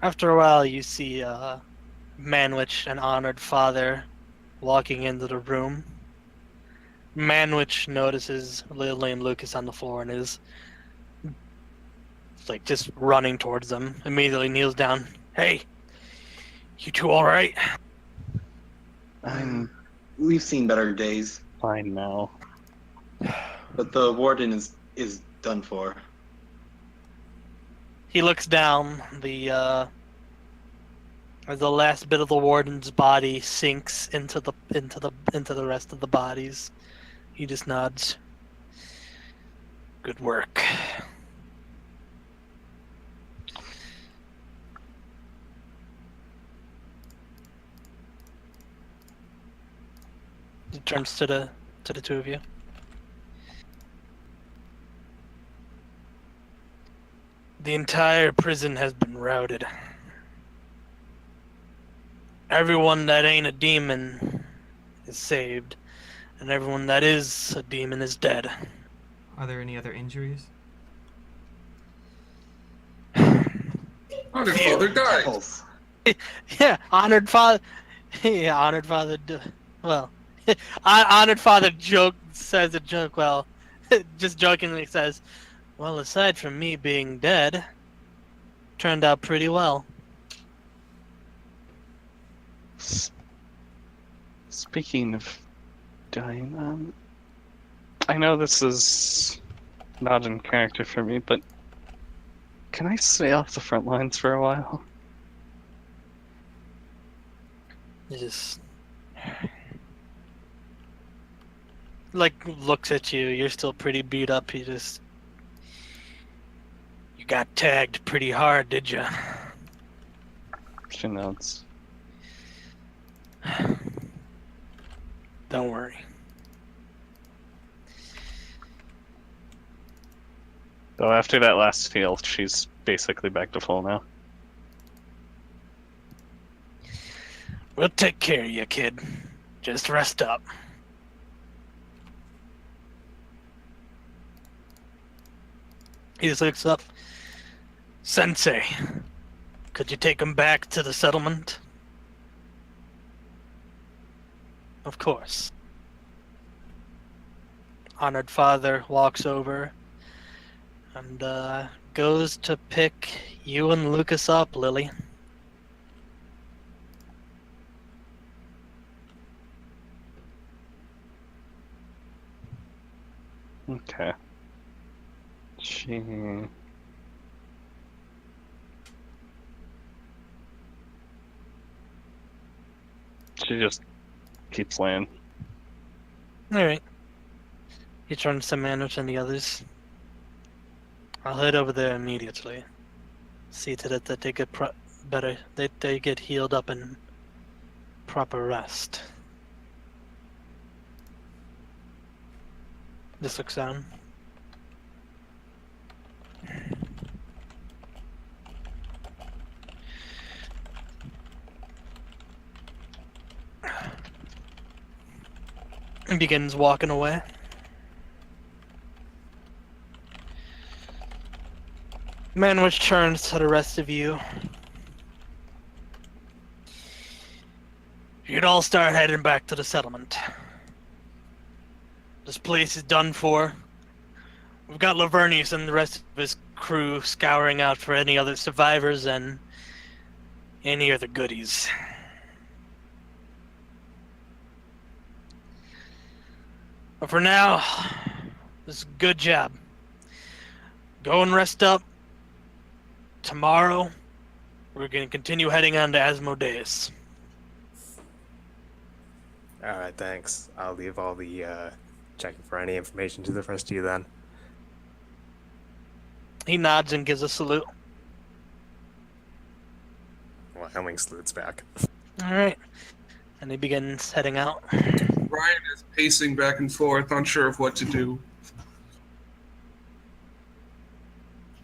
After a while, you see Manwich, an honored father, walking into the room. Manwich notices Lily and Lucas on the floor and is like just running towards them. Immediately kneels down. Hey, you two all right? I'm We've seen better days, fine now. but the warden is done for. He looks down. As the last bit of the warden's body sinks into the rest of the bodies, he just nods. Good work. He turns to the two of you. The entire prison has been routed. Everyone that ain't a demon is saved, and everyone that is a demon is dead. Are there any other injuries? Honored father died. Apples. Yeah, honored father. Yeah, honored father. Well, honored father says a joke. Well, just jokingly says, "Well, aside from me being dead, turned out pretty well." Speaking of dying, I know this is not in character for me, but can I stay off the front lines for a while? He just like looks at you. You're still pretty beat up. He just, you got tagged pretty hard, did you? She nods. Don't worry. Though after that last heal, she's basically back to full now. We'll take care of you, kid. Just rest up. He just looks up. Sensei, could you take him back to the settlement? Of course. Honored father walks over and goes to pick you and Lucas up, Lily. Okay. She just keeps laying. Alright. He turns to Manwich and the others. I'll head over there immediately. See to that they get better, they get healed up and proper rest. This looks down. And begins walking away. Manwich turns to the rest of you. You'd all start heading back to the settlement. This place is done for. We've got Lavernius and the rest of his crew scouring out for any other survivors and any other goodies. But for now, this is a good job. Go and rest up. Tomorrow, we're going to continue heading on to Asmodeus. Alright, thanks. I'll leave all the checking for any information to the rest of you then. He nods and gives a salute. Well, Hemming salutes back. Alright. And he begins heading out. Ryan is pacing back and forth, unsure of what to do.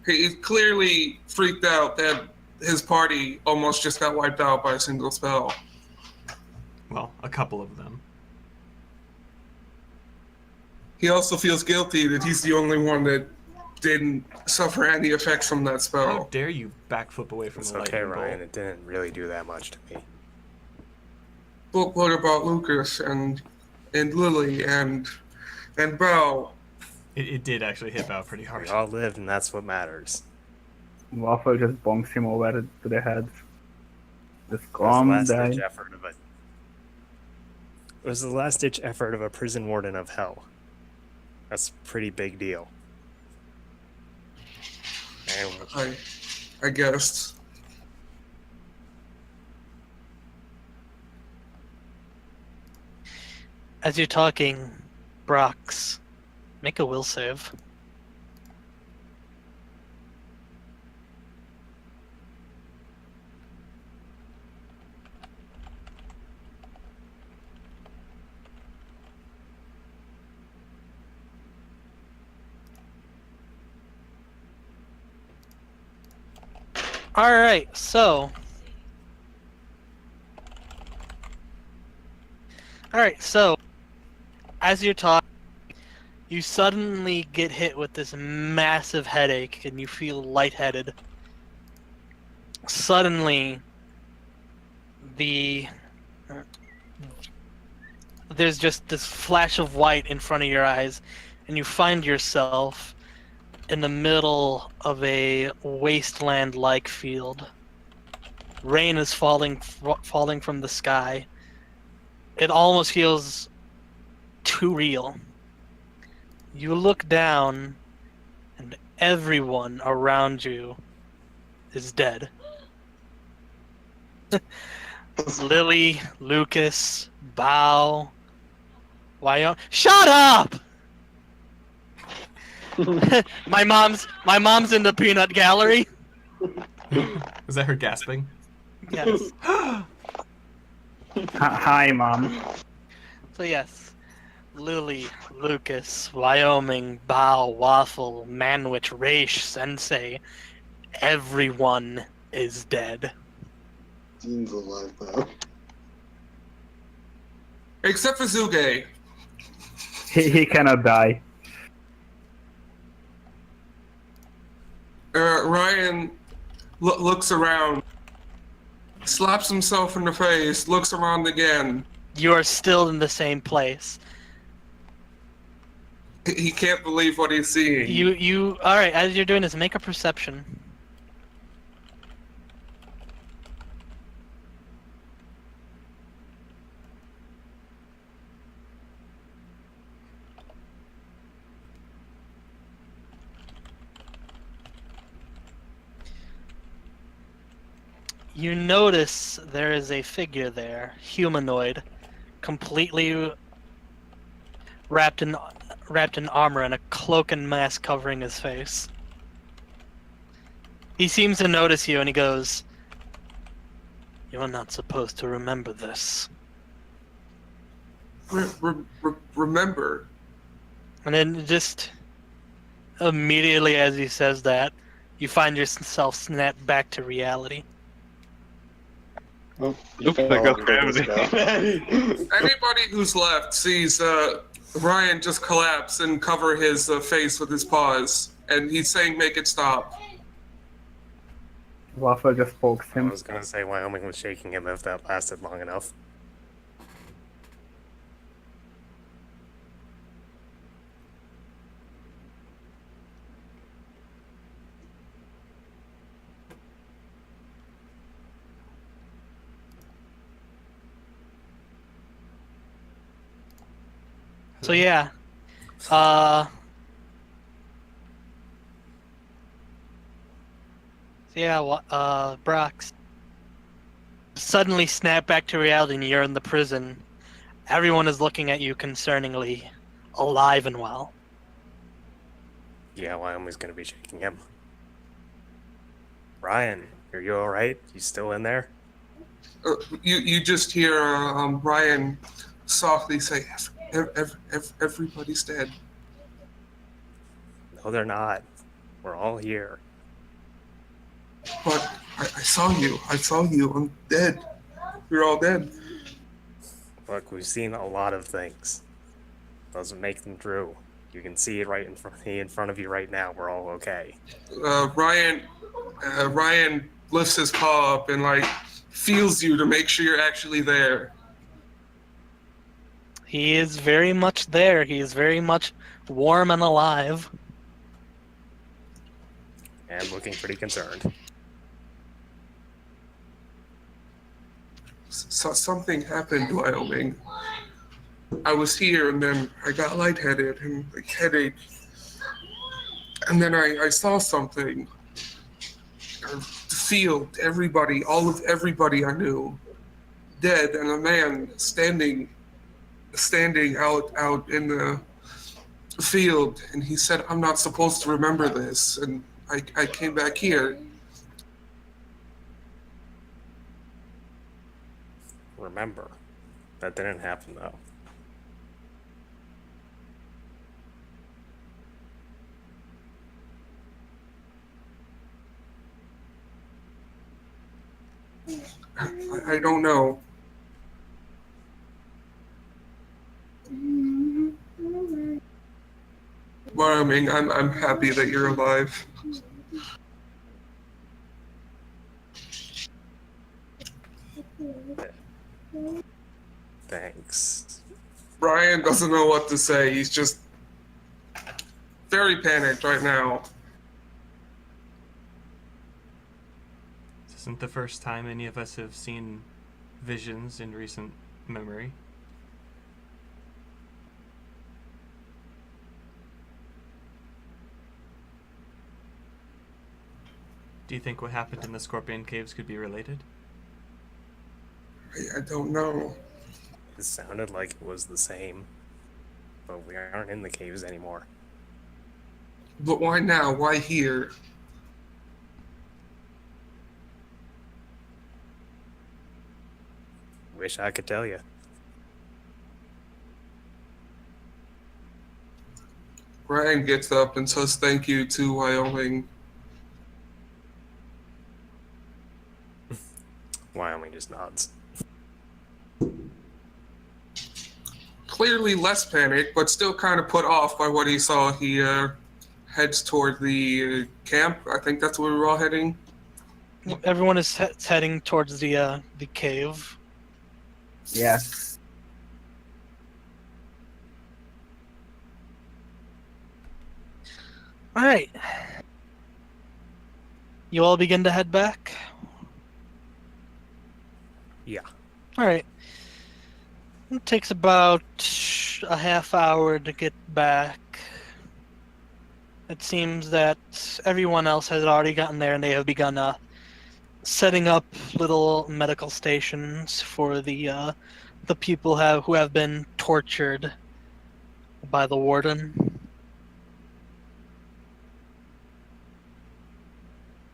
He's clearly freaked out that his party almost just got wiped out by a single spell. Well, a couple of them. He also feels guilty that he's the only one that didn't suffer any effects from that How spell. dare you backflip away from It's the okay, lightning bolt? Ryan. It didn't really do that much to me. But what about Lucas and Lily and Belle? It did actually hit Bao pretty We hard. all lived, and that's what matters. Waffle just bonks him over to the head. Just It was the calm last-ditch down. effort of a. It was the last-ditch effort of a prison warden of hell. That's a pretty big deal. And I guessed. As you're talking, Brox, make a will save. Alright, so. Alright, so. As you're talking, you suddenly get hit with this massive headache and you feel lightheaded. Suddenly, there's just this flash of white in front of your eyes, and you find yourself in the middle of a wasteland-like field. Rain is falling from the sky. It almost feels too real. You look down, and everyone around you is dead. Lily, Lucas, Bao, Wyoming. Shut up! my mom's in the peanut gallery. Was that her gasping? Yes. Hi, Mom. So yes, Lily, Lucas, Wyoming, Bao, Waffle, Manwich, Raish, Sensei, everyone is dead. Dean's alive though. Except for Zuge. He cannot die. Ryan looks around, slaps himself in the face, looks around again. You are still in the same place. He can't believe what he's seeing. You all right? As you're doing this, make a perception. You notice there is a figure there, humanoid, completely wrapped in armor and a cloak and mask covering his face. He seems to notice you and he goes, "You are not supposed to remember this." Remember. And then just immediately as he says that, you find yourself snapped back to reality. Oh, Oop, there goes gravity. Anybody who's left sees Ryan just collapse and cover his face with his paws, and he's saying, "Make it stop." Waffle just pokes I him. was gonna say Wyoming was shaking him if that lasted long enough. So yeah, Brox suddenly snap back to reality and you're in the prison. Everyone is looking at you concerningly, alive and well. Yeah, Wyoming's gonna be shaking him. Ryan, are you alright? You still in there? You just hear Ryan softly say, "Everybody's dead." No, they're not. We're all here. But I saw you. I saw you. I'm dead. We're all dead. Look, we've seen a lot of things. Doesn't make them true. You can see it right in front of you right now. We're all okay. Ryan lifts his paw up and like feels you to make sure you're actually there. He is very much there. He is very much warm and alive. And looking pretty concerned. So something happened, Wyoming. I was here and then I got lightheaded and like headache. And then I saw something. The field, everybody, all of everybody I knew, dead, and a man standing out in the field, and he said, "I'm not supposed to remember this," and I came back here. Remember, that didn't happen though. I don't know. Wyoming, I'm happy that you're alive. Thanks. Brian doesn't know what to say. He's just very panicked right now. This isn't the first time any of us have seen visions in recent memory. Do you think what happened in the Scorpion Caves could be related? I don't know. It sounded like it was the same. But we aren't in the caves anymore. But why now? Why here? Wish I could tell you. Ryan gets up and says thank you to Wyoming. Wyoming just nods. Clearly less panicked, but still kind of put off by what he saw. He heads toward the camp. I think that's where we're all heading. Everyone is heading towards the cave. Yes. All right. You all begin to head back. Yeah. All right. It takes about a half hour to get back. It seems that everyone else has already gotten there, and they have begun setting up little medical stations for the people who have been tortured by the warden.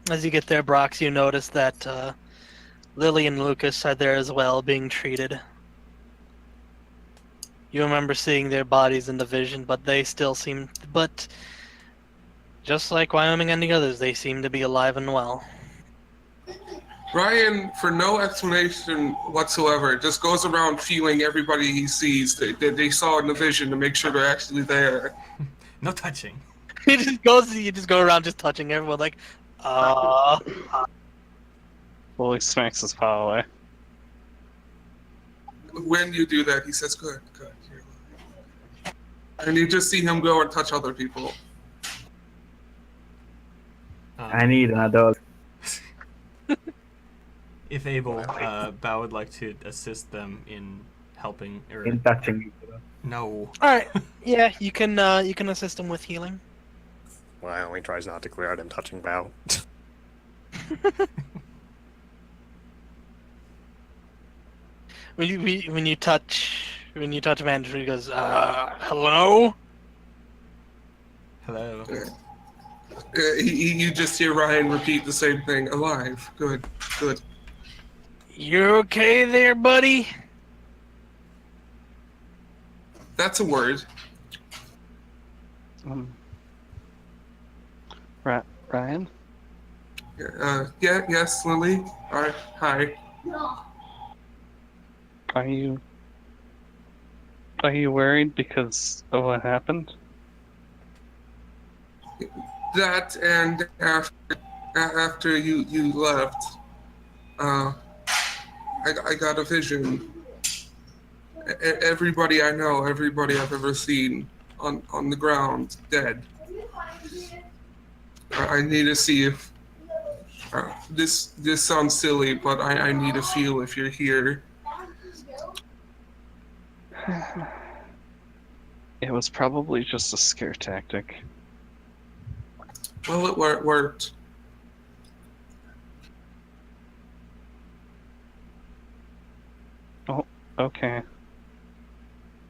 As you get there, Brox, you notice that Lily and Lucas are there as well, being treated. You remember seeing their bodies in the vision, but they still seem... But just like Wyoming and the others, they seem to be alive and well. Ryan, for no explanation whatsoever, just goes around feeling everybody he sees that they saw in the vision to make sure they're actually there. No touching. You just go around just touching everyone like, Bully smacks his paw away. When you do that, he says, good, you're alive. And you just see him go and touch other people. I need an adult. If able, Bao would like to assist them in helping. Or In touching each other. no. alright, yeah, you can assist him with healing. Wyoming tries not to clear out him touching Bao. When you touch Mandatory, he goes, hello? Hello. You just hear Ryan repeat the same thing. Alive. Good. You okay there, buddy? That's a word. Ryan? Yes, Lily. Hi. Are you worried because of what happened? That and after you left, I got a vision. Everybody I know, everybody I've ever seen on the ground, dead. I need to see if this sounds silly, but I need to feel if you're here. It was probably just a scare tactic. Well, it worked. Oh, okay.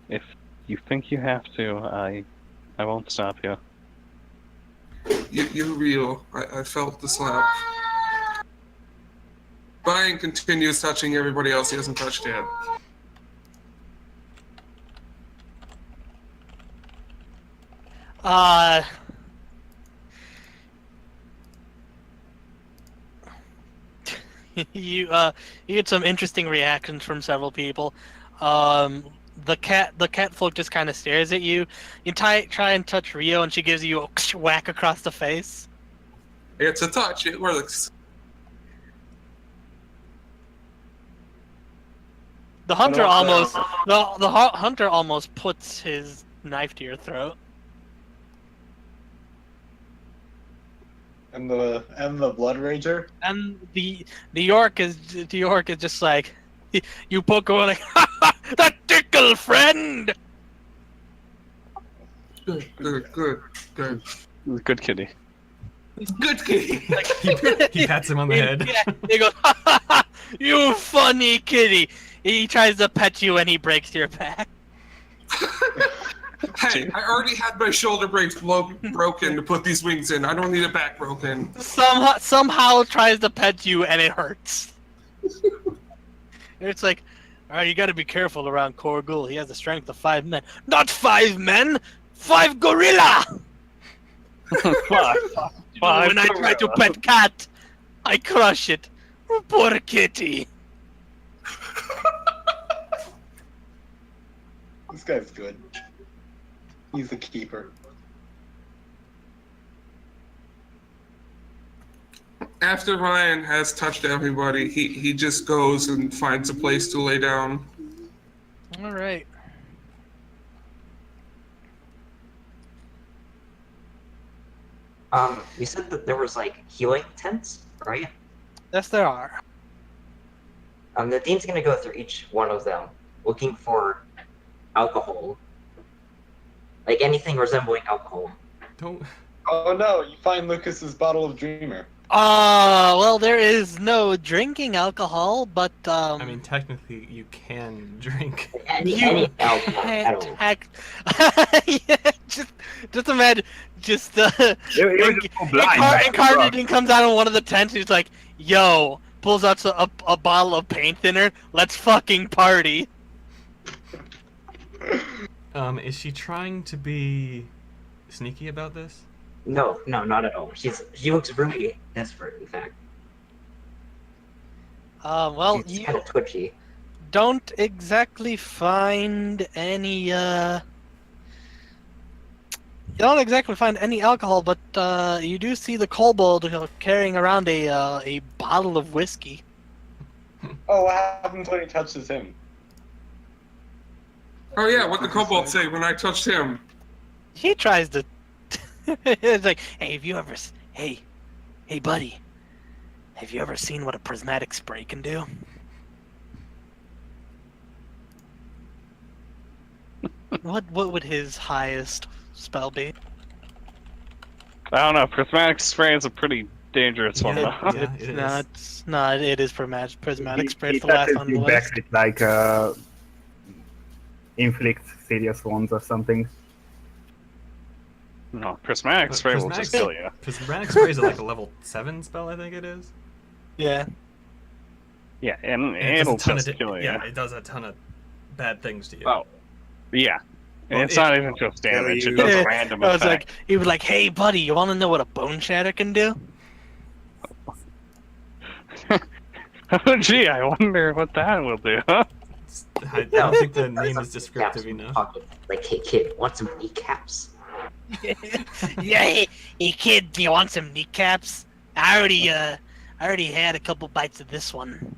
If you think you have to, I won't stop you. You're real. I felt the slap. Brian continues touching everybody else he hasn't touched yet. You get some interesting reactions from several people. The cat folk just kind of stares at you. You try and touch Rio, and she gives you a whack across the face. It's a touch. It works. The hunter hunter almost puts his knife to your throat. And the Blood Rager? And the York is just like, you poke her like, ha ha, the tickle friend. Good. Good kitty. Good kitty. He pats him on the head. Yeah, he goes, ha ha ha, you funny kitty. He tries to pet you and he breaks your back. Hey, I already had my shoulder blades broken to put these wings in. I don't need a back broken. Somehow tries to pet you and it hurts. It's like, all right, you got to be careful around Korgul. He has the strength of 5 men. Not 5 men, 5 gorilla. When I try to pet cat, I crush it. Poor kitty. This guy's good. He's the keeper. After Ryan has touched everybody, he just goes and finds a place to lay down. All right. You said that there was like healing tents, right? Yes, there are. The dean's gonna go through each one of them, looking for alcohol, like anything resembling alcohol. Don't. Oh no, you find Lucas's bottle of Dreamer. Well, there is no drinking alcohol, but I mean, technically, you can drink. Any alcohol at all. Yeah, just imagine, blind, Incarnadine comes out of one of the tents. He's like, "Yo," pulls out a bottle of paint thinner. Let's fucking party. Is she trying to be sneaky about this? No, not at all. She looks really desperate, in fact. Well, She's you kind of twitchy. don't exactly find any. You don't exactly find any alcohol, but you do see the kobold carrying around a bottle of whiskey. Oh, what happens when he touches him? Oh yeah, what the kobold say when I touched him? He tries to. It's like, hey, have you ever? Hey, buddy, have you ever seen what a prismatic spray can do? What would his highest spell be? I don't know. Prismatic spray is a pretty dangerous one, Yeah, though. yeah, it is. It's not. It is prismatic spray. He It's the last touches on the you list. back with like inflict serious wounds or something. No, prismatic spray will just kill you. Prismatic spray is like a level 7 spell, I think it is. Yeah. Yeah, and And it does a it'll ton just of kill you. Yeah, it does a ton of bad things to you. Oh. Yeah. And Well, it's not even just damage, it Yeah, does a Yeah, random I was effect. like, he was like, hey, buddy, you want to know what a bone shatter can do? Oh, gee, I wonder what that will do. I don't think the name is descriptive enough. Like, hey kid, want some kneecaps? Yeah, hey kid, do you want some kneecaps? I already had a couple bites of this one.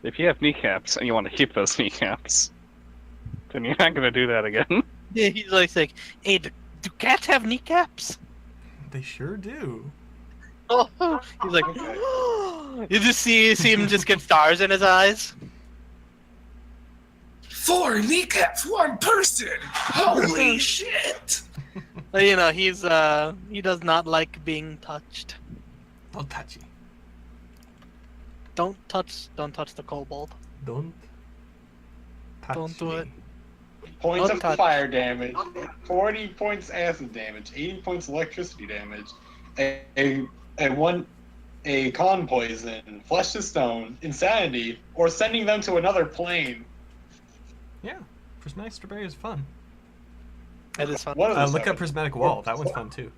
If you have kneecaps and you want to keep those kneecaps, then you're not gonna do that again. Yeah, he's like, hey, do cats have kneecaps? They sure do. Oh, he's like, you just see him just get stars in his eyes. 4 kneecaps, 1 person. Holy shit! But, he does not like being touched. Don't touch it. Don't touch the kobold. Don't touch Don't do me. it. Points Don't of touch. fire damage, 40 points acid damage, 80 points electricity damage, a con poison, flesh to stone, insanity, or sending them to another plane. Yeah, prismatic strawberry is fun. It is fun. What are Look up prismatic wall. That one's fun too.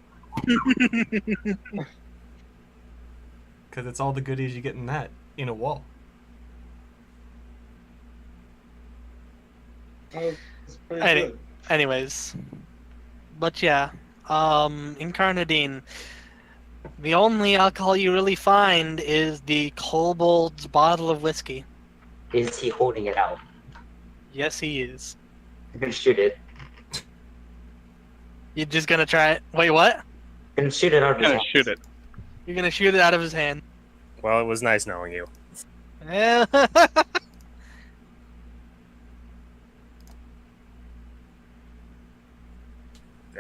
Because it's all the goodies you get in a wall. Oh, it's pretty Any- good. Anyways, but yeah, Incarnadine. The only alcohol you really find is the kobold's bottle of whiskey. Is he holding it out? Yes, he is. I'm gonna shoot it. You're just gonna try it. Wait, what? I'm gonna shoot it out of I'm his gonna hand. shoot it. You're gonna shoot it out of his hand. Well, it was nice knowing you. Yeah.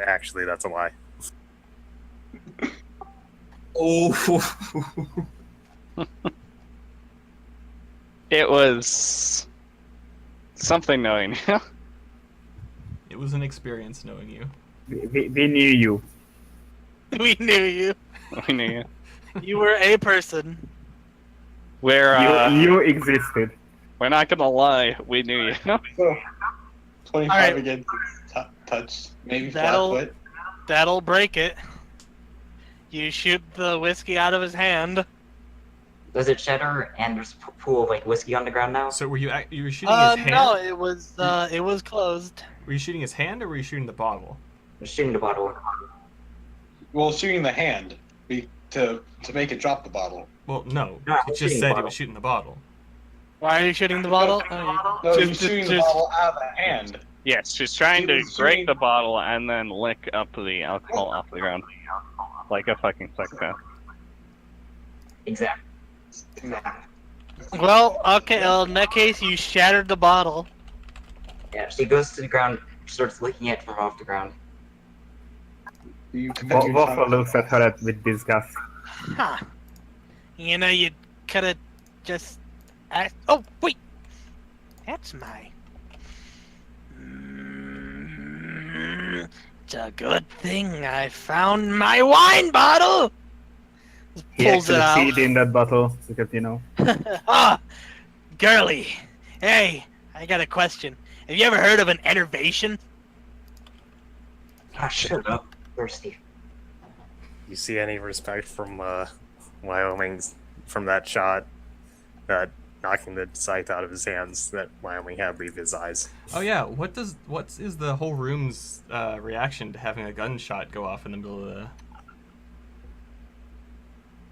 Actually, that's a lie. Oh. It was something knowing you. It was an experience knowing you. We knew you. We knew you. We knew you. You were a person. We're You existed. we're not gonna lie. We knew you. So, 25 Alright. against touch, maybe That'll- flat foot. That'll break it. You shoot the whiskey out of his hand. Does it shatter and there's a pool of like whiskey on the ground now? So you were shooting his hand? No, it was closed. Were you shooting his hand or were you shooting the bottle? I'm shooting the bottle. Well, shooting the hand to make it drop the bottle. Well, no. No, I He was just shooting the said he bottle. was shooting the bottle. Why are you shooting the bottle? Oh, No, you- he's shooting the bottle out of the hand. Yes, she's trying He to was break shooting- the bottle and then lick up the alcohol off the ground. Like a fucking psychopath. Exactly. Well, okay. Well, in that case, you shattered the bottle. Yeah, she goes to the ground, starts licking it from off the ground. You Waffle looks at her with disgust. Huh. You could have just asked. Oh, wait. That's my. It's a good thing I found my wine bottle. Just He pulls it actually out. peed in that bottle because Ah, girly. Hey, I got a question. Have you ever heard of an enervation? Ah, shut up. Thirsty. You see any respect from Wyoming from that shot, that knocking the scythe out of his hands that Wyoming had leave his eyes? Oh yeah, what is the whole room's reaction to having a gunshot go off in the middle of the...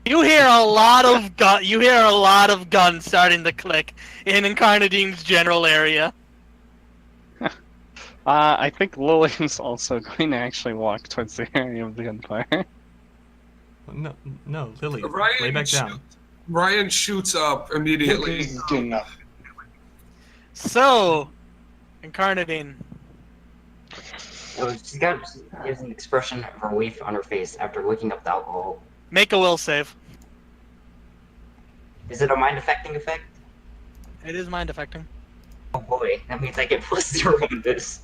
You hear a lot of guns starting to click in Incarnadine's general area. I think Lillian's also going to actually walk towards the area of the gunfire. No, Lily, Ryan lay back sh- down. Ryan shoots up immediately. He's good enough. So, Incarnadine. Oh, she has an expression of relief on her face after licking up the alcohol. Make a will save. Is it a mind affecting effect? It is mind affecting. Oh boy, that means I get +0 on this.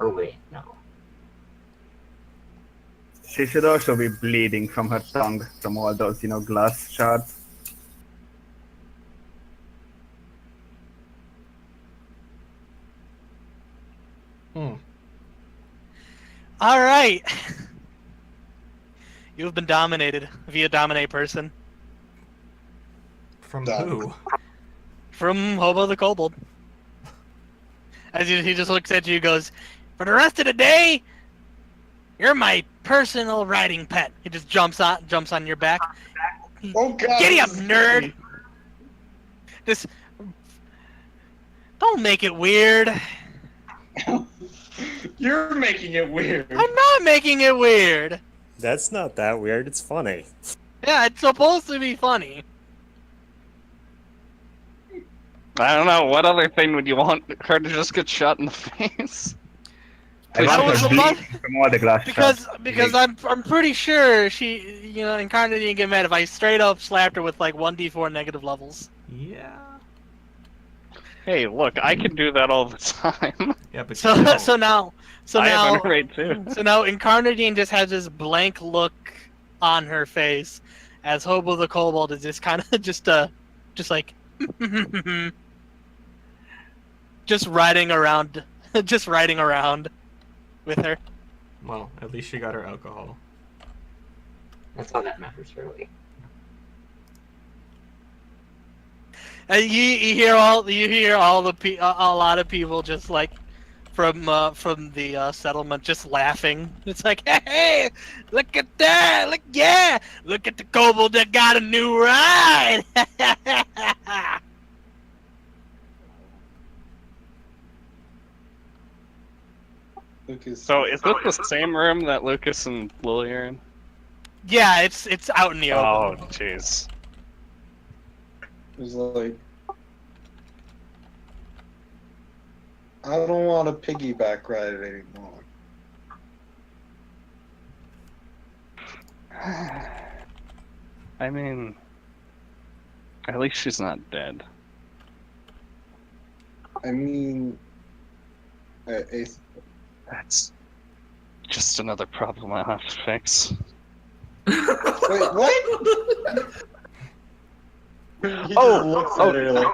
Or wait, no. she should also be bleeding from her tongue from all those, glass shards. Hmm. All right. You have been dominated via dominate person From Done. who? from Hobo the Kobold. As he just looks at you, goes, "For the rest of the day, you're my personal riding pet." He just jumps on your back. Oh god. Giddy up, this is nerd! creepy. Just don't make it weird. You're making it weird. I'm not making it weird. That's not that weird. It's funny. Yeah, it's supposed to be funny. I don't know. What other thing would you want her to just get shot in the face? I I want was her about- beak from all the glass Because I'm pretty sure she, Incarnate didn't get mad if I straight up slapped her with like 1d4 negative levels. Yeah. Hey, look, I can do that all the time. Yeah, but So you don't. so I now have an rate too. so now Incarnadine just has this blank look on her face as Hobo the Kobold is just kind of just like just riding around with her. Well, at least she got her alcohol. That's all that matters, really. And you hear all the a lot of people just like from the settlement just laughing. It's like, hey, look at that! Look at the kobold that got a new ride! Lucas. So, is this the same room that Lucas and Lily are in? Yeah, it's out in the Oh, open. jeez. It's like, I don't want a piggyback ride anymore. I mean, at least she's not dead. I mean, That's just another problem I have to fix. wait, what? He just Oh, looks at her like,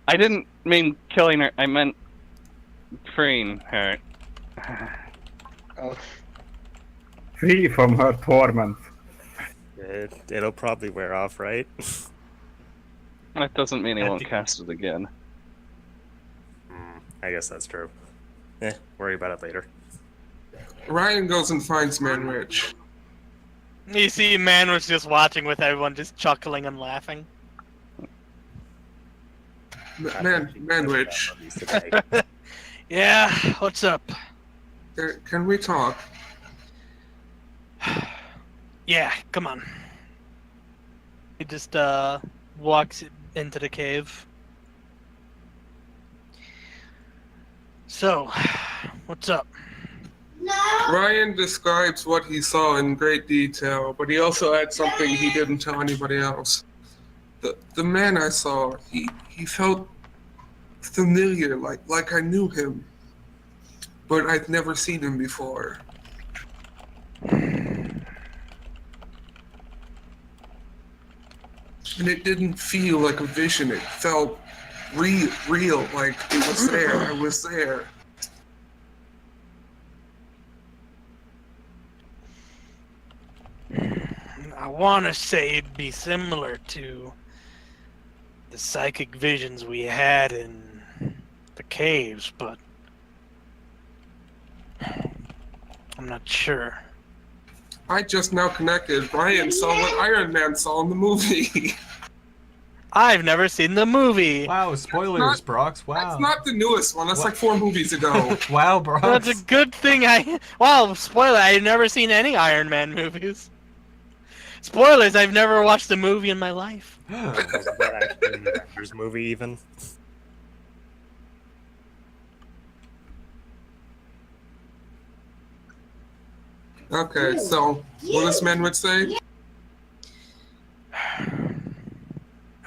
I didn't mean killing her. I meant freeing her. oh, Free from her torment. It'll probably wear off, right? That doesn't mean he At won't the- cast it again. I guess that's true. Worry about it later. Ryan goes and finds Manrich. You see, man was just watching with everyone just chuckling and laughing. Manrich, Yeah, what's up? can we talk? Yeah, come on. He just walks into the cave. So, what's up? Ryan describes what he saw in great detail, but he also adds something he didn't tell anybody else. The man I saw, he felt familiar, like I knew him, but I'd never seen him before. And it didn't feel like a vision. It felt real, like it was there. I was there. I want to say it'd be similar to the psychic visions we had in the caves, but I'm not sure. I just now connected. Ryan saw what Iron Man saw in the movie. I've never seen the movie. Wow, spoilers, not- Brox. Wow. That's not the newest one. That's What? like 4 movies ago. Wow, Brox. That's a good thing Wow, spoiler, I've never seen any Iron Man movies. Spoilers, I've never watched a movie in my life. Wasn't that actually an Avengers movie even? Okay, so what does Manrich say? I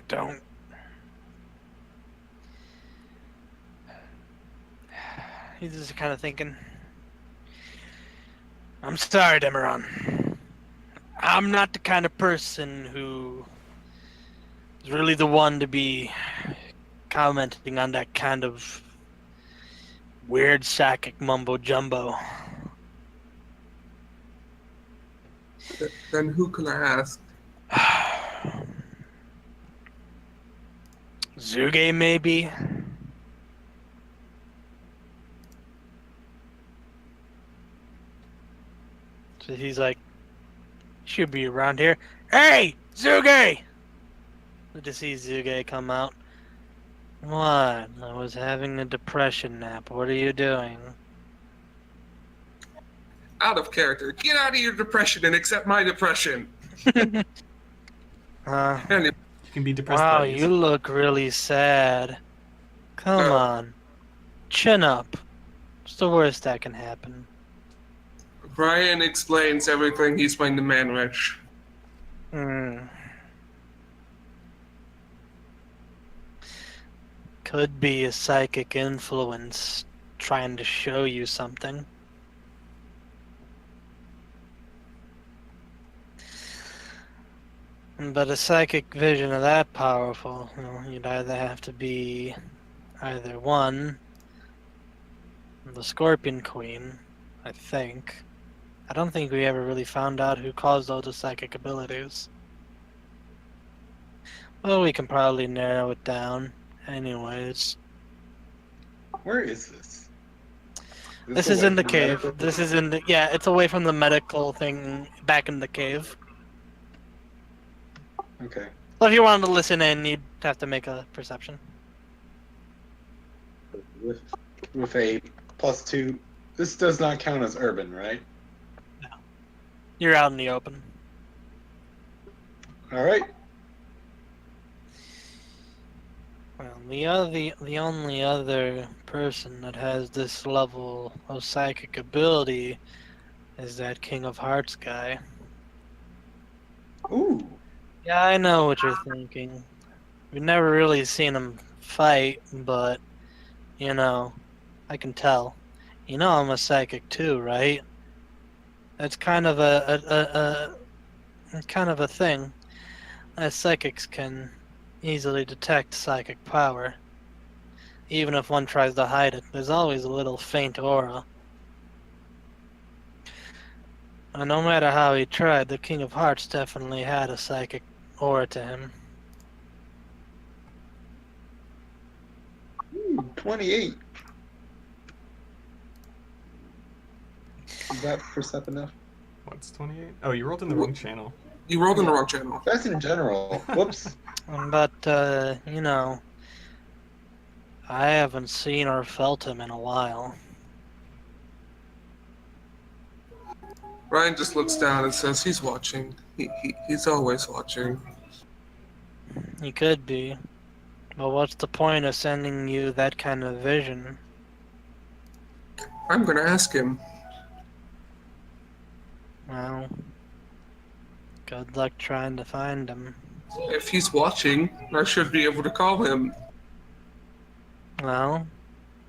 don't. He's just kind of thinking. I'm sorry, Demeron. I'm not the kind of person who is really the one to be commenting on that kind of weird psychic mumbo jumbo. Then who can I ask? Zuge, maybe? So he's like, should be around here. Hey, Zuge! We just see Zuge come out. What? I was having a depression nap. What are you doing? Out of character. Get out of your depression and accept my depression. Anyway, You can be depressed Wow, buddies. you look really sad. Come on. Chin up. What's the worst that can happen? Brian explains everything he's playing the man witch. Could be a psychic influence trying to show you something. But a psychic vision of that powerful, you'd either have to be either one, the Scorpion Queen, I think. I don't think we ever really found out who caused all the psychic abilities. Well, we can probably narrow it down. Anyways. Where is this? This is in the away from cave. medical- This is in the... Yeah, it's away from the medical thing back in the cave. Okay. So if you wanted to listen in, you'd have to make a perception. With a +2. This does not count as urban, right? You're out in the open. All right. Well, the only other person that has this level of psychic ability is that King of Hearts guy. Ooh. Yeah, I know what you're thinking. We've never really seen him fight, but, you know, I can tell. You know I'm a psychic too, right? That's kind of a thing. As psychics can easily detect psychic power. Even if one tries to hide it, there's always a little faint aura. And no matter how he tried, the King of Hearts definitely had a psychic aura to him. 28. Is that percent enough? What's 28? Oh, you rolled in the wrong channel. You rolled in the wrong channel. That's in general. Whoops. But, you know, I haven't seen or felt him in a while. Brian just looks down and says he's watching. He's always watching. He could be. But what's the point of sending you that kind of vision? I'm gonna ask him. Well, good luck trying to find him. If he's watching, I should be able to call him. Well,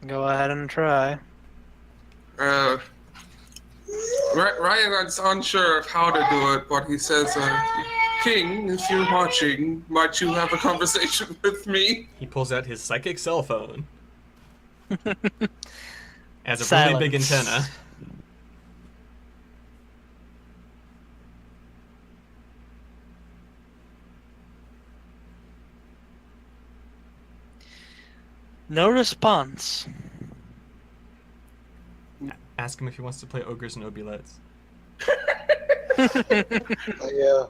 go ahead and try. Ryan's unsure of how to do it, but he says, King, if you're watching, might you have a conversation with me? He pulls out his psychic cell phone. Has a Silence. really big antenna. No response. Ask him if he wants to play Ogres and Obulettes. Yeah.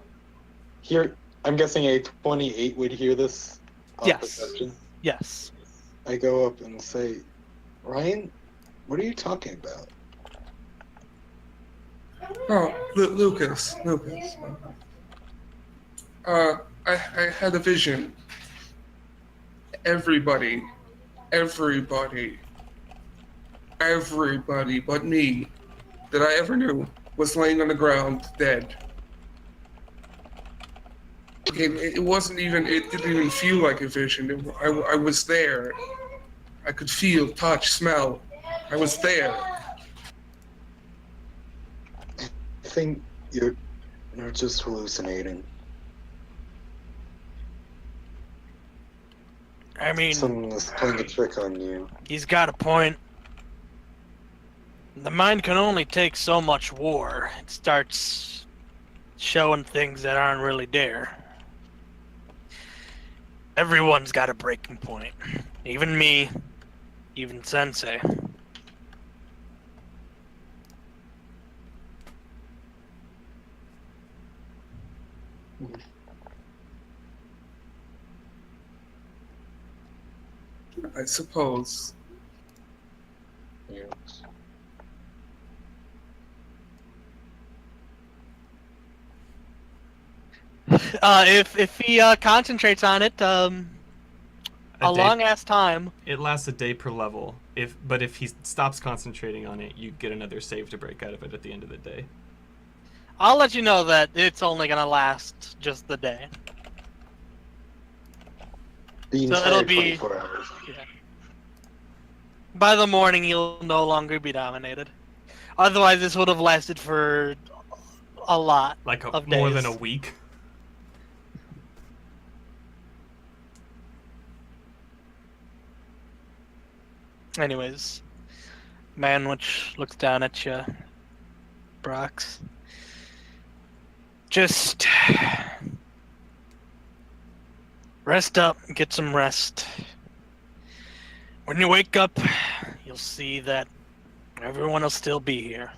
Here, I'm guessing a 28 would hear this. Yes. Perception. Yes. I go up and say, Ryan, what are you talking about? Oh, Lucas. I had a vision. Everybody but me that I ever knew was laying on the ground dead. It wasn't even, it didn't even feel like a vision. I was there. I could feel, touch, smell. I was there. I think you're just hallucinating. I mean, Someone is playing a trick on you. he's got a point. The mind can only take so much war. It starts showing things that aren't really there. Everyone's got a breaking point. Even me. Even Sensei. I suppose. Yes. If he concentrates on it, a long ass time. It lasts a day per level. But if he stops concentrating on it, you get another save to break out of it at the end of the day. I'll let you know that it's only gonna last just the day. The So entire it'll be- 24 hours. By the morning, you'll no longer be dominated. Otherwise, this would have lasted for a lot Like of more days. than a week. Anyways, Manwich looks down at you, Brox. Just rest up, get some rest. When you wake up, you'll see that everyone will still be here.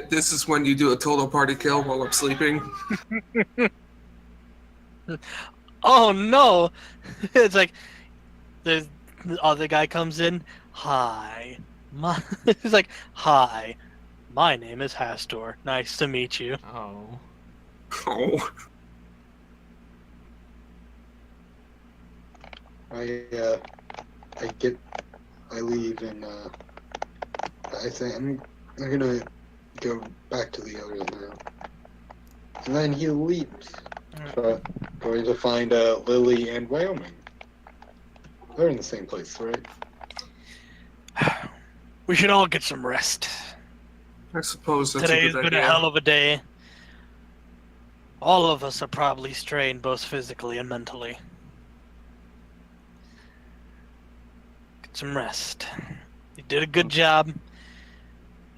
This is when you do a total party kill while I'm sleeping. Oh no! It's like the other guy comes in. Hi, it's like, hi, my name is Hastor. Nice to meet you. Oh. Oh, I leave and I say I'm gonna go back to the others now. And then he leaves. Going to find Lily and Wyoming. They're in the same place, right? We should all get some rest. I suppose that's a Today's good been idea. a hell of a day. All of us are probably strained, both physically and mentally. Get some rest. You did a good job.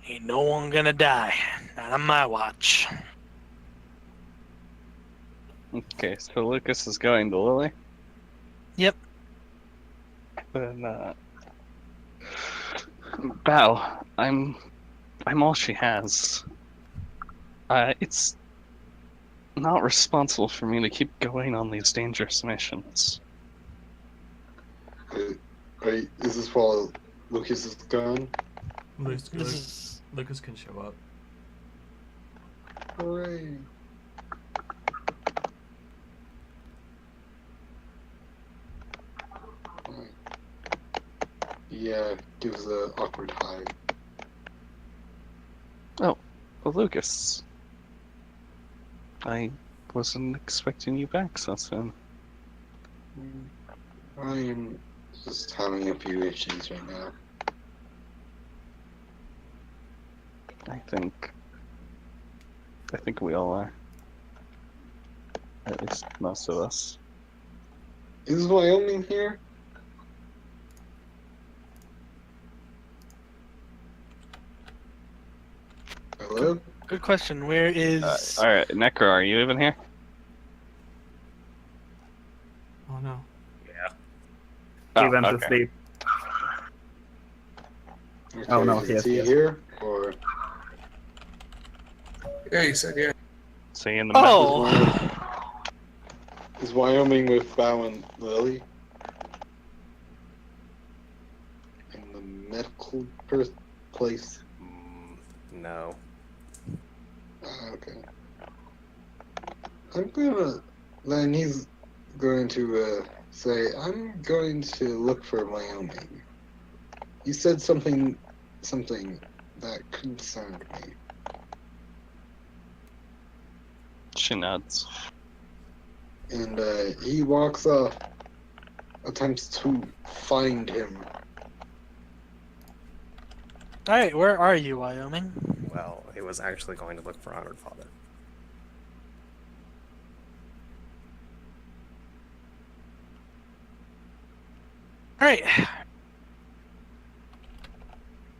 Ain't no one gonna die. Not on my watch. Okay, so Lucas is going to Lily. Yep. Then, Bow, I'm all she has. It's not responsible for me to keep going on these dangerous missions. Right, is this while Lucas is gone? Lucas can show up. Hooray. Yeah, gives the awkward hi. Oh, well, Lucas. I wasn't expecting you back so soon. I am just having a few issues right now. I think we all are. At least most of us. Is Wyoming here? Hello? Good question. Where is... Alright, Necro, are you even here? Oh no. He Oh, went to okay. sleep. Okay, Oh, no, is yes, he yes. here? Or Yeah, you said yeah. So you in the Oh! is Wyoming with Bow and Lily? In the medical place? No. Okay. Then he's going to say, I'm going to look for Wyoming. You said something that concerned me. She nods. And he walks off, attempts to find him. Alright, where are you, Wyoming? Well, he was actually going to look for Honored Father. Alright.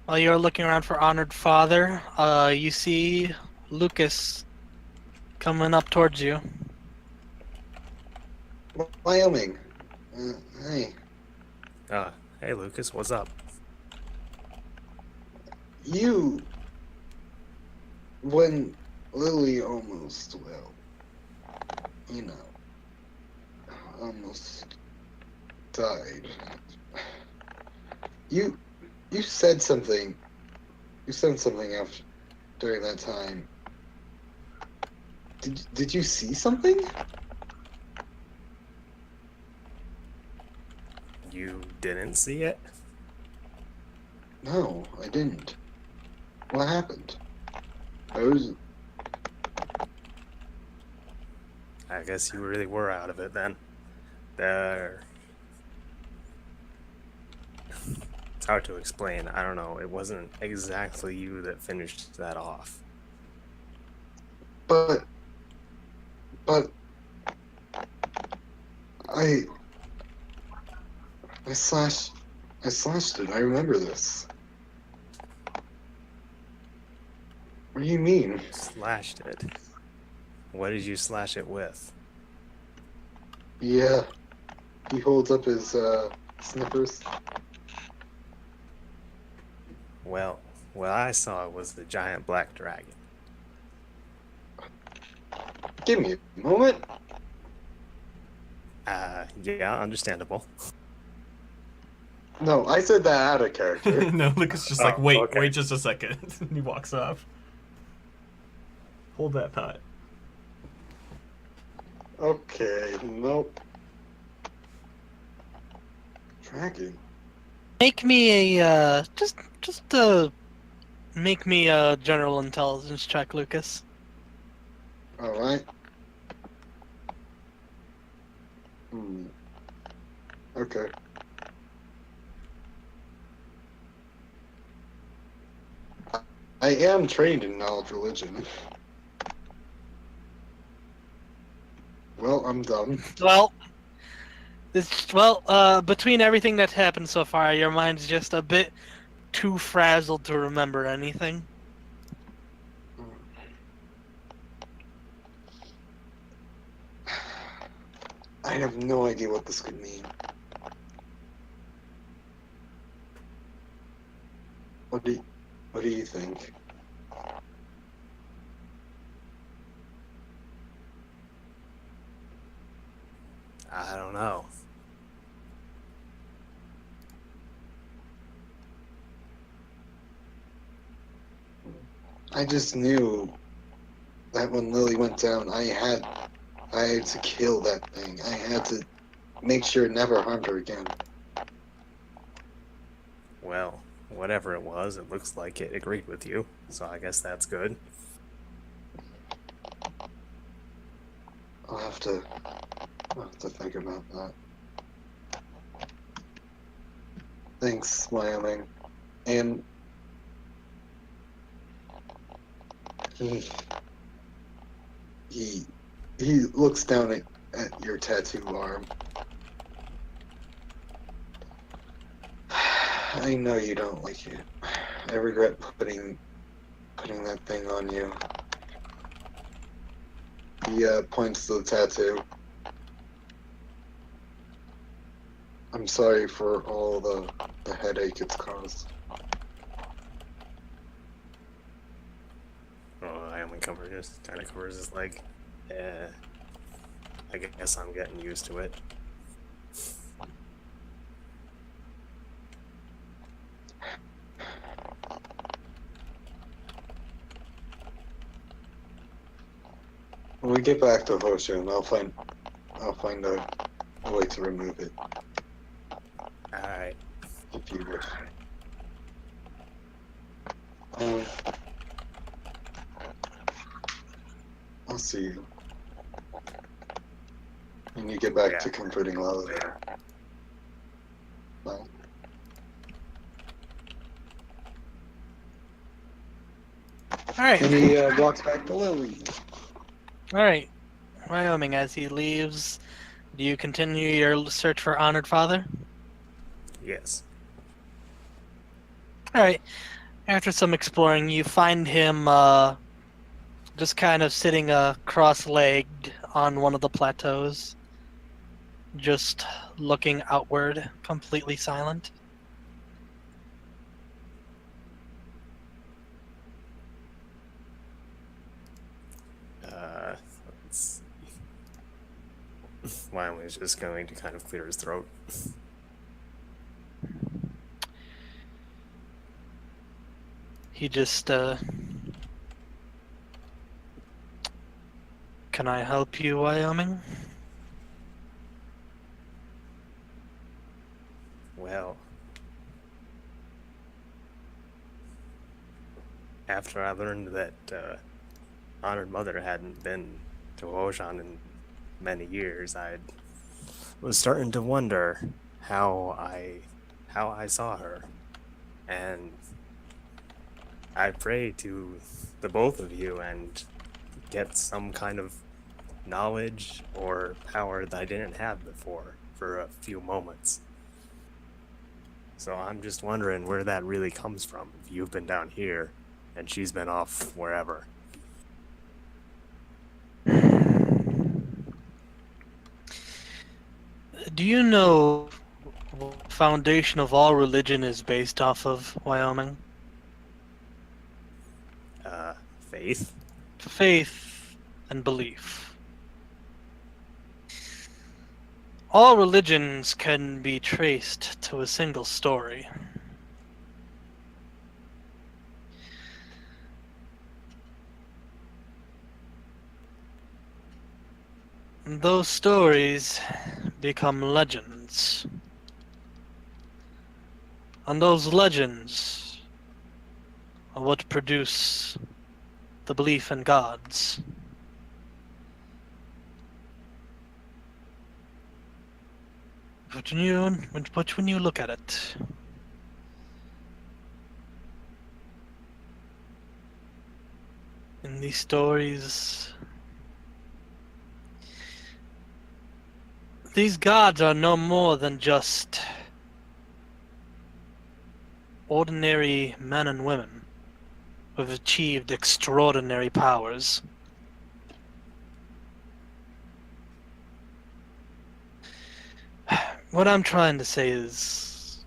While you're looking around for Honored Father, you see Lucas coming up towards you. Wyoming. Hey, Hey Lucas, what's up? you. When Lily almost, almost died. You said something. You said something after during that time. Did you see something? You didn't see it? No, I didn't. What happened? I guess you really were out of it then. There. It's hard to explain. I don't know. It wasn't exactly you that finished that off. But I slashed it. I remember this. What do you mean? Slashed it. What did you slash it with? Yeah. He holds up his snippers. Well, what I saw was the giant black dragon. Give me a moment. Yeah, understandable. No, I said that out of character. No, Lucas just like, Oh, wait, okay. wait just a second. He walks off. Hold that thought. Okay, nope. Dragon. Make me make me a general intelligence check, Lucas. Alright. Okay. I am trained in knowledge religion. Well, I'm done. Well, between everything that's happened so far, your mind's just a bit too frazzled to remember anything. I have no idea what this could mean. What do you think? I don't know. I just knew that when Lily went down, I had to kill that thing. I had to make sure it never harmed her again. Well, whatever it was, it looks like it agreed with you, so I guess that's good. I'll have to think about that. Thanks, Wyoming. And he looks down at your tattoo arm. I know you don't like it. I regret putting that thing on you. He points to the tattoo. I'm sorry for all the headache it's caused. Oh, I only just kind of covers his leg. I guess I'm getting used to it. When we get back to Huoshan, I'll find a way to remove it, Alright. if you wish. I'll see you when you get back to comforting Lily. Bye. Alright. And he walks back to Lily. Alright. Wyoming, as he leaves, do you continue your search for Honored Father? Yes. Alright. After some exploring, you find him just kind of sitting cross-legged on one of the plateaus, just looking outward, completely silent. Wyoming's just going to kind of clear his throat. He just, Can I help you, Wyoming? Well, after I learned that Honored Mother hadn't been to Huoshan in many years, I was starting to wonder how I saw her, and I pray to the both of you and get some kind of knowledge or power that I didn't have before for a few moments. So I'm just wondering where that really comes from. If you've been down here and she's been off wherever. Do you know what the foundation of all religion is based off of, Wyoming? Faith? Faith and belief. All religions can be traced to a single story. Those stories become legends. And those legends are what produce the belief in gods. But when you look at it, in these stories, these gods are no more than just ordinary men and women who have achieved extraordinary powers. What I'm trying to say is,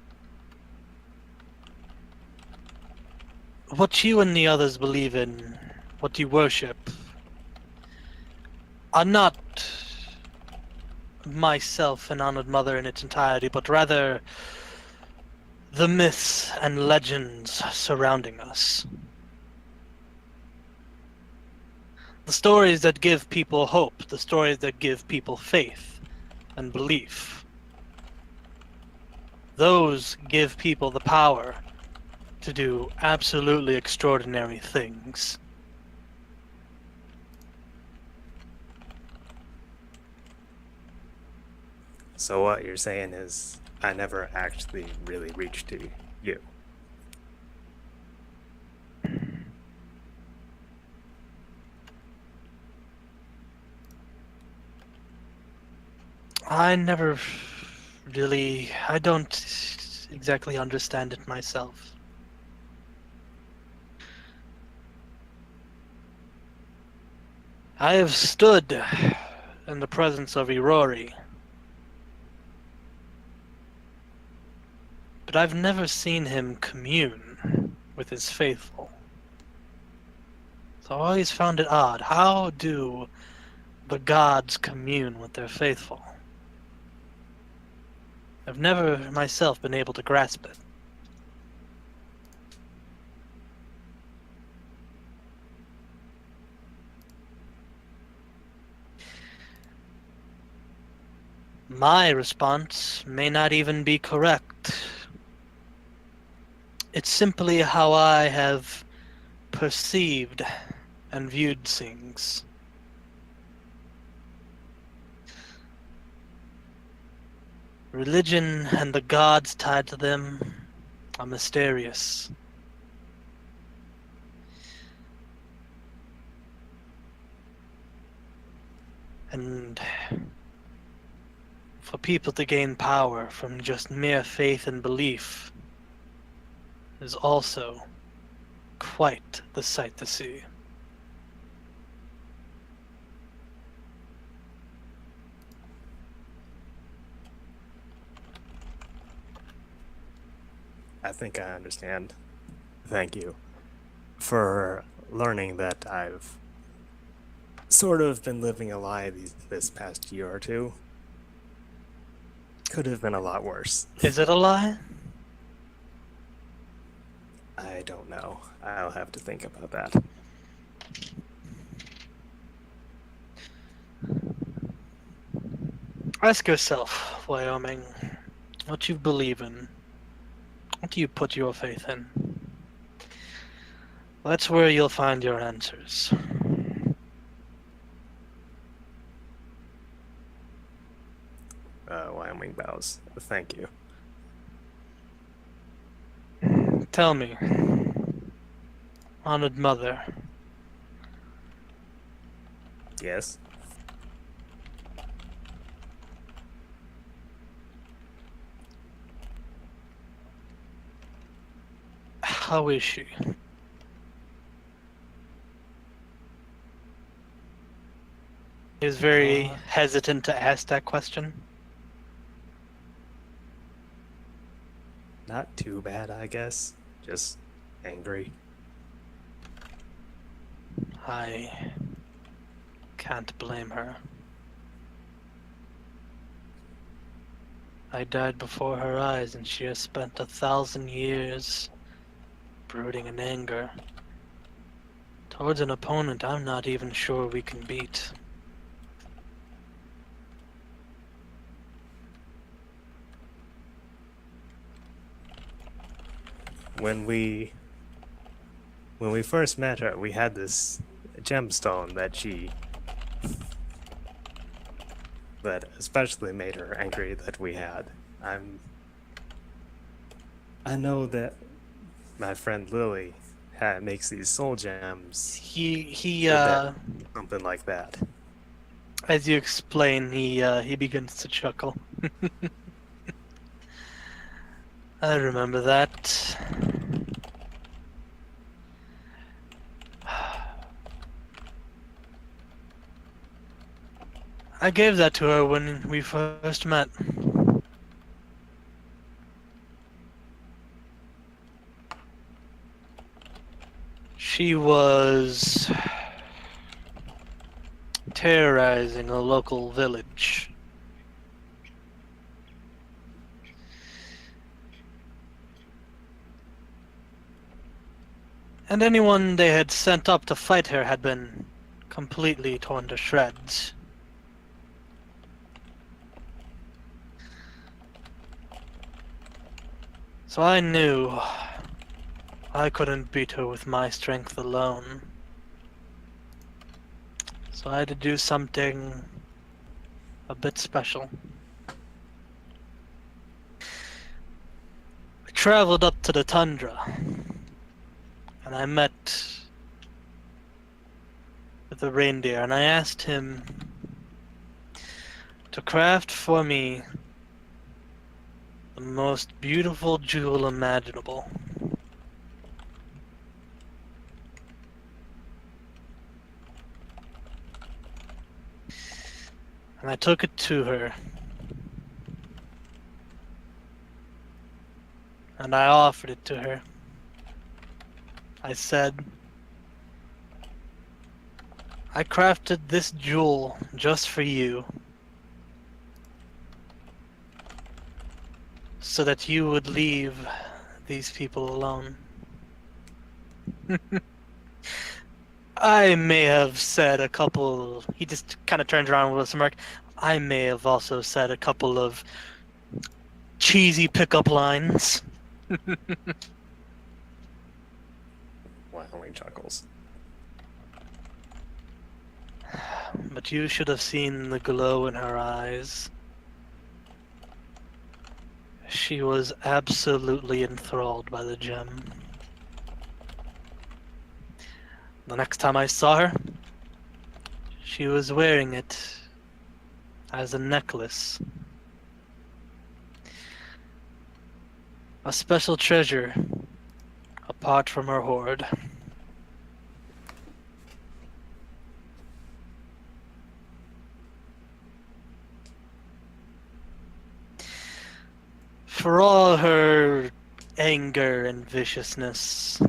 what you and the others believe in, what you worship, are not myself and Honored Mother in its entirety, but rather the myths and legends surrounding us. The stories that give people hope, the stories that give people faith and belief. Those give people the power to do absolutely extraordinary things. So what you're saying is I never actually really reached to you. I don't exactly understand it myself. I have stood in the presence of Irori, but I've never seen him commune with his faithful. So I always found it odd. How do the gods commune with their faithful? I've never myself been able to grasp it. My response may not even be correct. It's simply how I have perceived and viewed things. Religion and the gods tied to them are mysterious. And for people to gain power from just mere faith and belief is also quite the sight to see. I think I understand. Thank you for learning that I've sort of been living a lie this past year or two, Could have been a lot worse. Is it a lie? I don't know. I'll have to think about that. Ask yourself, Wyoming, what you believe in. What do you put your faith in? That's where you'll find your answers. Wyoming bows. Thank you. Tell me, honored mother, Yes? how is she? He was very hesitant to ask that question. Not too bad, I guess. Just angry. I can't blame her. I died before her eyes, and she has spent 1,000 years brooding in anger towards an opponent I'm not even sure we can beat. When we first met her, we had this gemstone that especially made her angry that we had. I know that my friend Lily makes these soul gems. He with that- something like that. as you explain, he begins to chuckle. I remember that. I gave that to her when we first met. She was terrorizing a local village. And anyone they had sent up to fight her had been completely torn to shreds. So I knew I couldn't beat her with my strength alone. So I had to do something a bit special. I traveled up to the tundra, and I met with a reindeer, and I asked him to craft for me the most beautiful jewel imaginable. And I took it to her. And I offered it to her. I said, I crafted this jewel just for you, so that you would leave these people alone. I may have said a couple. He just kind of turns around with a smirk. I may have also said a couple of cheesy pickup lines. Wyoming chuckles. But you should have seen the glow in her eyes. She was absolutely enthralled by the gem. The next time I saw her, she was wearing it as a necklace. A special treasure apart from her hoard. For all her anger and viciousness,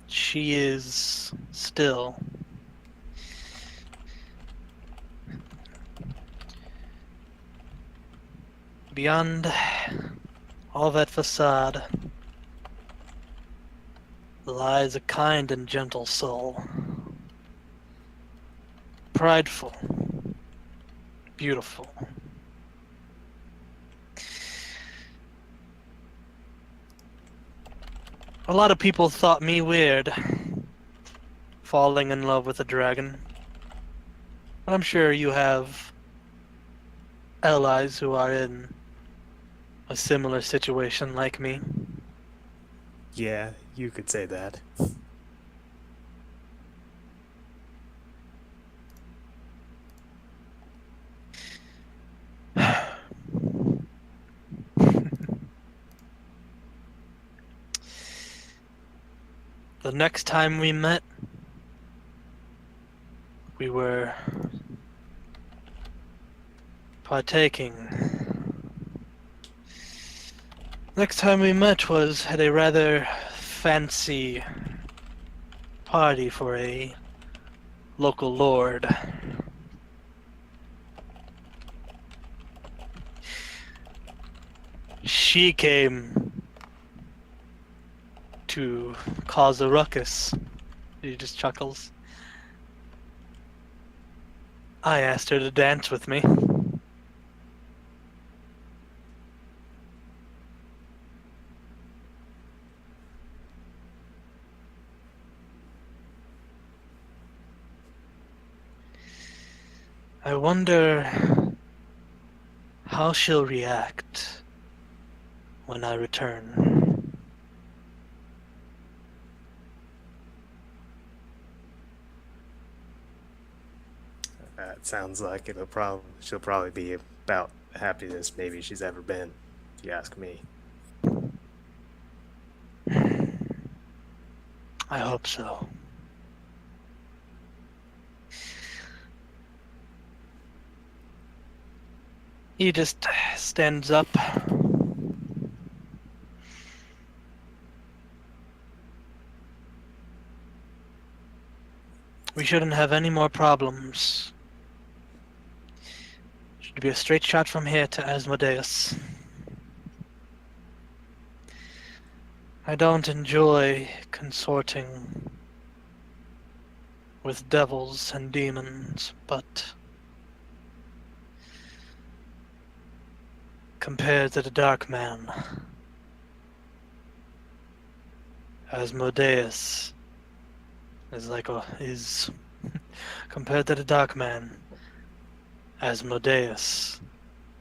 she is still Beyond all that facade lies a kind and gentle soul. Prideful. Beautiful. A lot of people thought me weird, falling in love with a dragon. But I'm sure you have allies who are in a similar situation like me. Yeah, you could say that. The next time we met, we were partaking. Next time we met was at a rather fancy party for a local lord. She came to cause a ruckus. He just chuckles. I asked her to dance with me. I wonder how she'll react when I return. It sounds like she'll probably be about the happiest maybe she's ever been, if you ask me. I hope so. He just stands up. We shouldn't have any more problems. Should be a straight shot from here to Asmodeus. I don't enjoy consorting with devils and demons, but compared to the Dark Man, Asmodeus is compared to the Dark Man, Asmodeus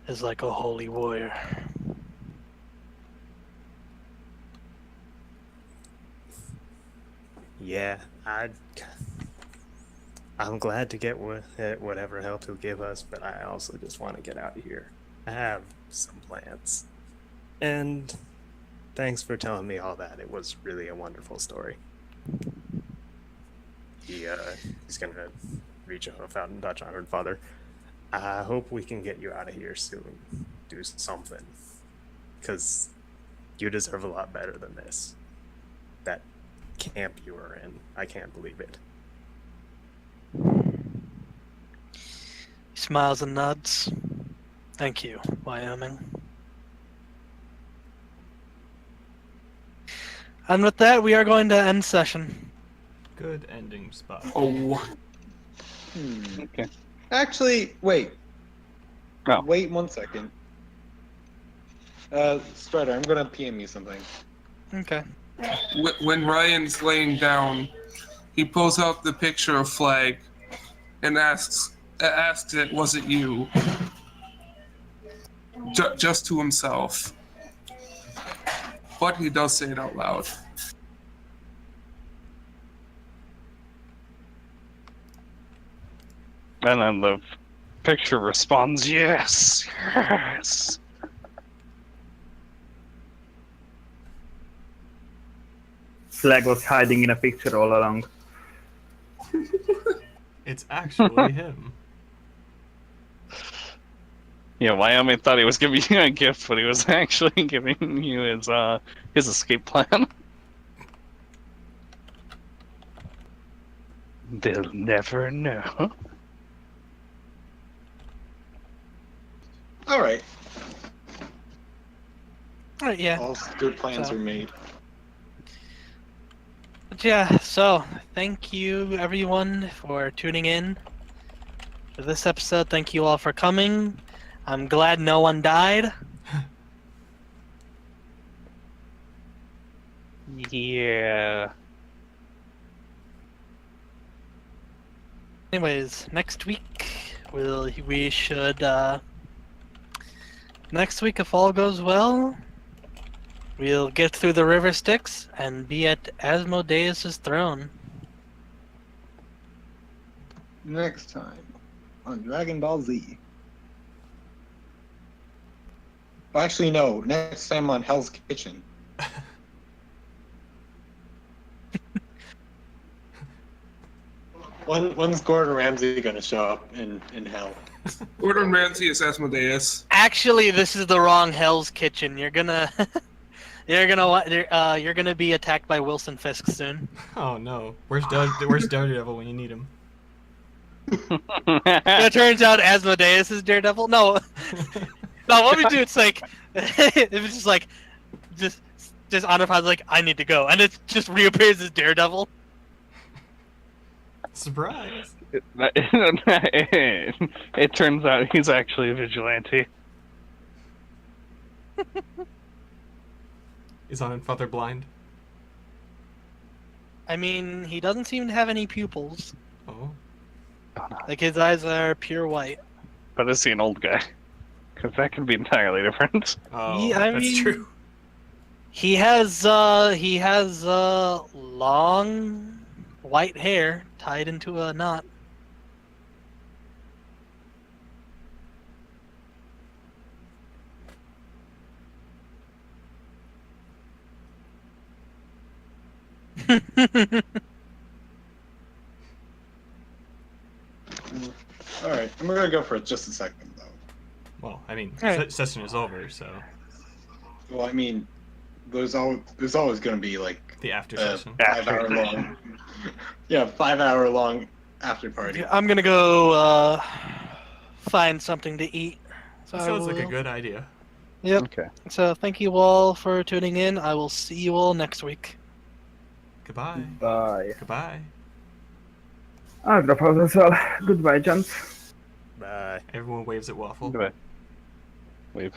is like a holy warrior. Yeah, I'm glad to get whatever help he'll give us, but I also just want to get out of here. I have some plans. And thanks for telling me all that. It was really a wonderful story. He's gonna reach out and touch on her father. I hope we can get you out of here soon. Do something. Because you deserve a lot better than this. That camp you were in. I can't believe it. He smiles and nods. Thank you, Wyoming. And with that, we are going to end session. Good ending spot. Oh, Okay. Actually, wait. Oh. Wait 1 second. Strider, I'm gonna PM you something. Okay. when Ryan's laying down, he pulls out the picture of Flag and asks it, was it you? Just to himself. But he does say it out loud. And then the picture responds, yes, yes. Flag was hiding in a picture all along. It's actually him. Yeah, Wyoming thought he was giving you a gift, but he was actually giving you his escape plan. They'll never know. Alright. Alright, yeah. All good plans So- are made. But yeah, so thank you everyone for tuning in for this episode. Thank you all for coming. I'm glad no one died. Yeah. Anyways, next week we should next week if all goes well, we'll get through the River Styx and be at Asmodeus' throne. Next time on Dragon Ball Z. Well, actually, no. Next time on Hell's Kitchen. When's Gordon Ramsay gonna show up in Hell? Gordon Ramsay is Asmodeus. Actually, this is the wrong Hell's Kitchen. You're gonna you're gonna be attacked by Wilson Fisk soon. Oh no. Where's Daredevil when you need him? It turns out Asmodeus is Daredevil. No, no. What we do? It's like it was just like just Anupam's like I need to go, and it just reappears as Daredevil. Surprise. It turns out he's actually a vigilante. Is Father blind? I mean, he doesn't seem to have any pupils. Oh. Like his eyes are pure white. But is he an old guy? Because that could be entirely different. Oh, Yeah, I that's mean- true. He has long white hair tied into a knot. Alright, I'm gonna go for just a second, though. Well, I mean, Alright. session is over, so Well, I mean, there's always gonna be, like, the after a session. 5-hour long... Yeah, 5-hour long after party. Yeah, I'm gonna go find something to eat. So I Sounds like a will- good idea. Yep. Okay. So thank you all for tuning in. I will see you all next week. Goodbye. Bye. Goodbye. I'll drop out as well. Goodbye, gents. Bye. Everyone waves at Waffle. Goodbye. Wave.